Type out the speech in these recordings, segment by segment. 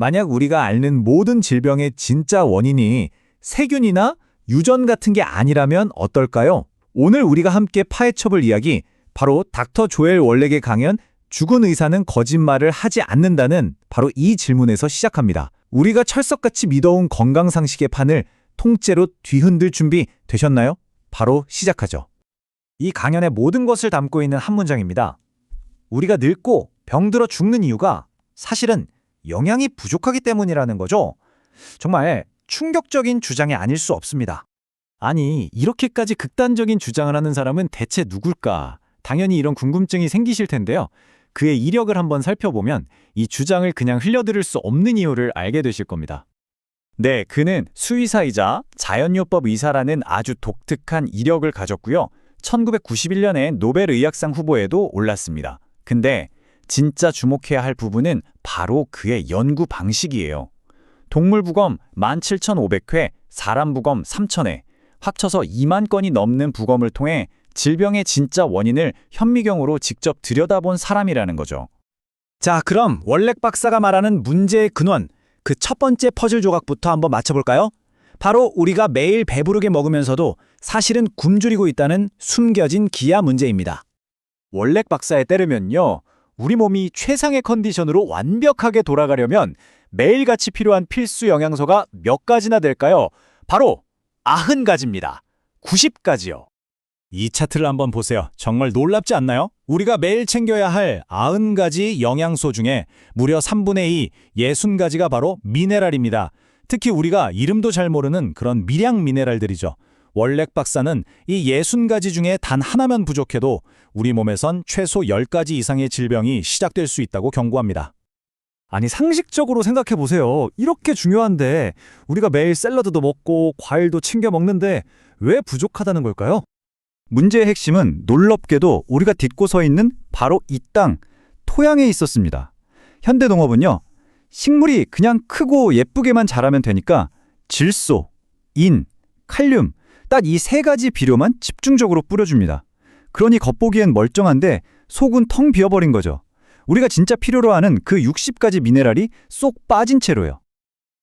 만약 우리가 앓는 모든 질병의 진짜 원인이 세균이나 유전 같은 게 아니라면 어떨까요? 오늘 우리가 함께 파헤쳐볼 이야기, 바로 닥터 조엘 월렉의 강연 죽은 의사는 거짓말을 하지 않는다는 바로 이 질문에서 시작합니다. 우리가 철석같이 믿어온 건강상식의 판을 통째로 뒤흔들 준비 되셨나요? 바로 시작하죠. 이 강연의 모든 것을 담고 있는 한 문장입니다. 우리가 늙고 병들어 죽는 이유가 사실은 영양이 부족하기 때문이라는 거죠. 정말 충격적인 주장이 아닐 수 없습니다. 아니, 이렇게까지 극단적인 주장을 하는 사람은 대체 누굴까? 당연히 이런 궁금증이 생기실 텐데요. 그의 이력을 한번 살펴보면 이 주장을 그냥 흘려들을 수 없는 이유를 알게 되실 겁니다. 네, 그는 수의사이자 자연요법 의사라는 아주 독특한 이력을 가졌고요. 1991년에 노벨 의학상 후보에도 올랐습니다. 근데 진짜 주목해야 할 부분은 바로 그의 연구 방식이에요. 동물 부검 17,500회, 사람 부검 3,000회, 합쳐서 2만 건이 넘는 부검을 통해 질병의 진짜 원인을 현미경으로 직접 들여다본 사람이라는 거죠. 자, 그럼 월렉 박사가 말하는 문제의 근원, 그 첫 번째 퍼즐 조각부터 한번 맞춰볼까요? 바로 우리가 매일 배부르게 먹으면서도 사실은 굶주리고 있다는 숨겨진 기아 문제입니다. 월렉 박사에 따르면요, 우리 몸이 최상의 컨디션으로 완벽하게 돌아가려면 매일같이 필요한 필수 영양소가 몇 가지나 될까요? 바로 90가지입니다. 90가지요. 이 차트를 한번 보세요. 정말 놀랍지 않나요? 우리가 매일 챙겨야 할 90가지 영양소 중에 무려 3분의 2, 60가지가 바로 미네랄입니다. 특히 우리가 이름도 잘 모르는 그런 미량 미네랄들이죠. 월렉 박사는 이 60가지 중에 단 하나면 부족해도 우리 몸에선 최소 10가지 이상의 질병이 시작될 수 있다고 경고합니다. 아니, 상식적으로 생각해 보세요. 이렇게 중요한데 우리가 매일 샐러드도 먹고 과일도 챙겨 먹는데 왜 부족하다는 걸까요? 문제의 핵심은 놀랍게도 우리가 딛고 서 있는 바로 이 땅, 토양에 있었습니다. 현대농업은요, 식물이 그냥 크고 예쁘게만 자라면 되니까 질소, 인, 칼륨, 딱 이 세 가지 비료만 집중적으로 뿌려줍니다. 그러니 겉보기엔 멀쩡한데 속은 텅 비어버린 거죠. 우리가 진짜 필요로 하는 그 60가지 미네랄이 쏙 빠진 채로요.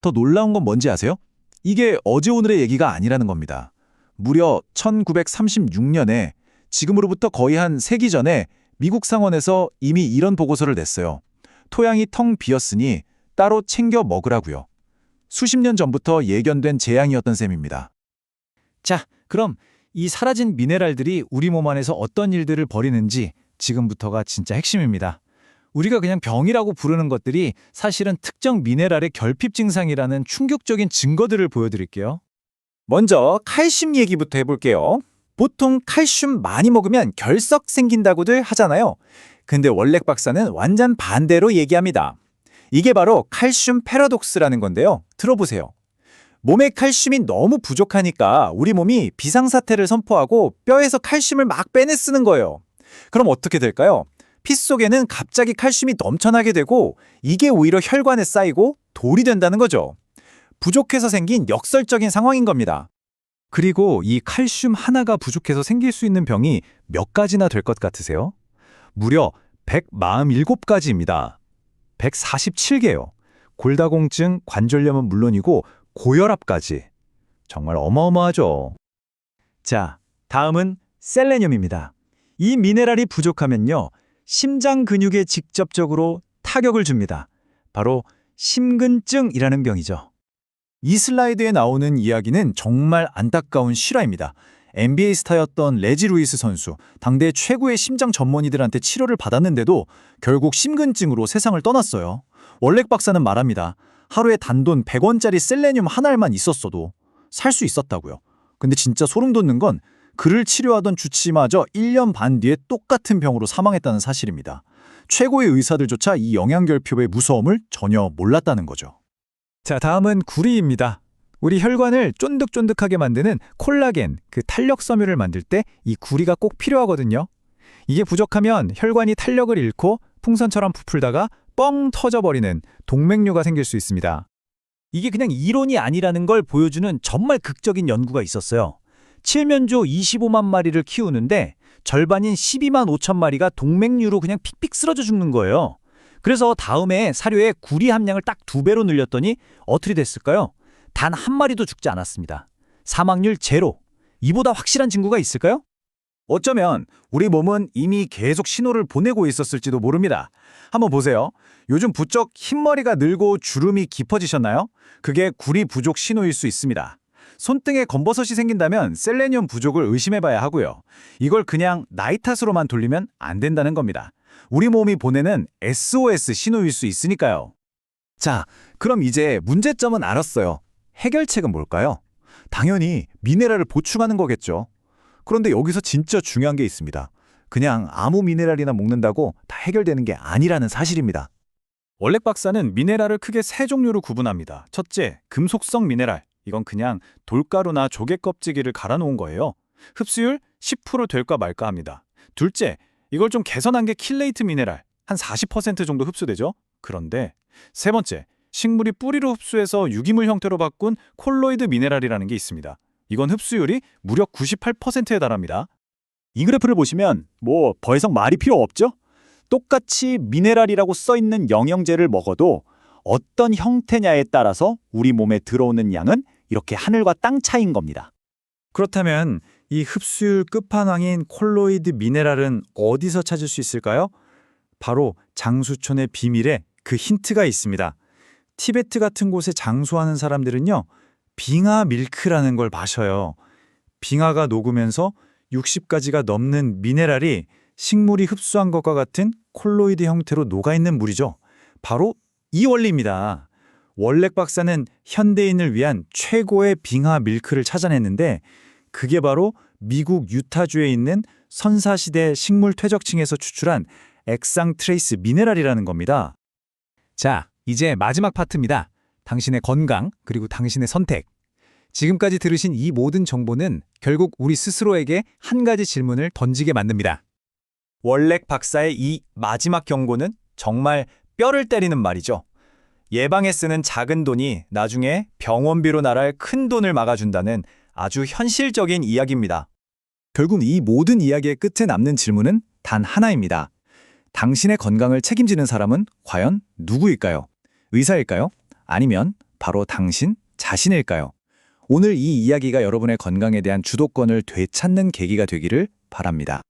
더 놀라운 건 뭔지 아세요? 이게 어제 오늘의 얘기가 아니라는 겁니다. 무려 1936년에 지금으로부터 거의 한 세기 전에 미국 상원에서 이미 이런 보고서를 냈어요. 토양이 텅 비었으니 따로 챙겨 먹으라고요. 수십 년 전부터 예견된 재앙이었던 셈입니다. 자, 그럼 이 사라진 미네랄들이 우리 몸 안에서 어떤 일들을 벌이는지 지금부터가 진짜 핵심입니다. 우리가 그냥 병이라고 부르는 것들이 사실은 특정 미네랄의 결핍 증상이라는 충격적인 증거들을 보여드릴게요. 먼저 칼슘 얘기부터 해볼게요. 보통 칼슘 많이 먹으면 결석 생긴다고들 하잖아요. 근데 월렉 박사는 완전 반대로 얘기합니다. 이게 바로 칼슘 패러독스라는 건데요. 들어보세요. 몸에 칼슘이 너무 부족하니까 우리 몸이 비상사태를 선포하고 뼈에서 칼슘을 막 빼내 쓰는 거예요. 그럼 어떻게 될까요? 피 속에는 갑자기 칼슘이 넘쳐나게 되고 이게 오히려 혈관에 쌓이고 돌이 된다는 거죠. 부족해서 생긴 역설적인 상황인 겁니다. 그리고 이 칼슘 하나가 부족해서 생길 수 있는 병이 몇 가지나 될 것 같으세요? 무려 147가지입니다. 147개요. 골다공증, 관절염은 물론이고 고혈압까지. 정말 어마어마하죠. 자, 다음은 셀레늄입니다. 이 미네랄이 부족하면요, 심장 근육에 직접적으로 타격을 줍니다. 바로 심근증이라는 병이죠. 이 슬라이드에 나오는 이야기는 정말 안타까운 실화입니다. NBA 스타였던 레지 루이스 선수, 당대 최고의 심장 전문의들한테 치료를 받았는데도 결국 심근증으로 세상을 떠났어요. 월렉 박사는 말합니다. 하루에 단돈 100원짜리 셀레늄 한 알만 있었어도 살 수 있었다고요. 근데 진짜 소름 돋는 건 그를 치료하던 주치마저 1년 반 뒤에 똑같은 병으로 사망했다는 사실입니다. 최고의 의사들조차 이 영양결핍의 무서움을 전혀 몰랐다는 거죠. 자, 다음은 구리입니다. 우리 혈관을 쫀득쫀득하게 만드는 콜라겐, 그 탄력 섬유를 만들 때 이 구리가 꼭 필요하거든요. 이게 부족하면 혈관이 탄력을 잃고 풍선처럼 부풀다가 뻥 터져버리는 동맥류가 생길 수 있습니다. 이게 그냥 이론이 아니라는 걸 보여주는 정말 극적인 연구가 있었어요. 칠면조 25만 마리를 키우는데 절반인 12만 5천 마리가 동맥류로 그냥 픽픽 쓰러져 죽는 거예요. 그래서 다음에 사료에 구리 함량을 딱 2배로 늘렸더니 어떻게 됐을까요? 단 한 마리도 죽지 않았습니다. 사망률 제로. 이보다 확실한 증거가 있을까요? 어쩌면 우리 몸은 이미 계속 신호를 보내고 있었을지도 모릅니다. 한번 보세요. 요즘 부쩍 흰머리가 늘고 주름이 깊어지셨나요? 그게 구리 부족 신호일 수 있습니다. 손등에 검버섯이 생긴다면 셀레늄 부족을 의심해봐야 하고요. 이걸 그냥 나이 탓으로만 돌리면 안 된다는 겁니다. 우리 몸이 보내는 SOS 신호일 수 있으니까요. 자, 그럼 이제 문제점은 알았어요. 해결책은 뭘까요? 당연히 미네랄을 보충하는 거겠죠. 그런데 여기서 진짜 중요한 게 있습니다. 그냥 아무 미네랄이나 먹는다고 다 해결되는 게 아니라는 사실입니다. 월렉 박사는 미네랄을 크게 3종류로 구분합니다. 첫째, 금속성 미네랄. 이건 그냥 돌가루나 조개 껍질기를 갈아 놓은 거예요. 흡수율 10% 될까 말까 합니다. 둘째, 이걸 좀 개선한 게 킬레이트 미네랄. 한 40% 정도 흡수되죠. 그런데 세 번째, 식물이 뿌리로 흡수해서 유기물 형태로 바꾼 콜로이드 미네랄이라는 게 있습니다. 이건 흡수율이 무려 98%에 달합니다. 이 그래프를 보시면 더 이상 말이 필요 없죠? 똑같이 미네랄이라고 써있는 영양제를 먹어도 어떤 형태냐에 따라서 우리 몸에 들어오는 양은 이렇게 하늘과 땅 차이인 겁니다. 그렇다면 이 흡수율 끝판왕인 콜로이드 미네랄은 어디서 찾을 수 있을까요? 바로 장수촌의 비밀에 그 힌트가 있습니다. 티베트 같은 곳에 장수하는 사람들은요, 빙하 밀크라는 걸 마셔요. 빙하가 녹으면서 60가지가 넘는 미네랄이 식물이 흡수한 것과 같은 콜로이드 형태로 녹아있는 물이죠. 바로 이 원리입니다. 월렉 박사는 현대인을 위한 최고의 빙하 밀크를 찾아냈는데 그게 바로 미국 유타주에 있는 선사시대 식물 퇴적층에서 추출한 엑상트레이스 미네랄이라는 겁니다. 자, 이제 마지막 파트입니다. 당신의 건강 그리고 당신의 선택. 지금까지 들으신 이 모든 정보는 결국 우리 스스로에게 한 가지 질문을 던지게 만듭니다. 월렉 박사의 이 마지막 경고는 정말 뼈를 때리는 말이죠. 예방에 쓰는 작은 돈이 나중에 병원비로 나갈 큰 돈을 막아준다는 아주 현실적인 이야기입니다. 결국 이 모든 이야기의 끝에 남는 질문은 단 하나입니다. 당신의 건강을 책임지는 사람은 과연 누구일까요? 의사일까요? 아니면 바로 당신 자신일까요? 오늘 이 이야기가 여러분의 건강에 대한 주도권을 되찾는 계기가 되기를 바랍니다.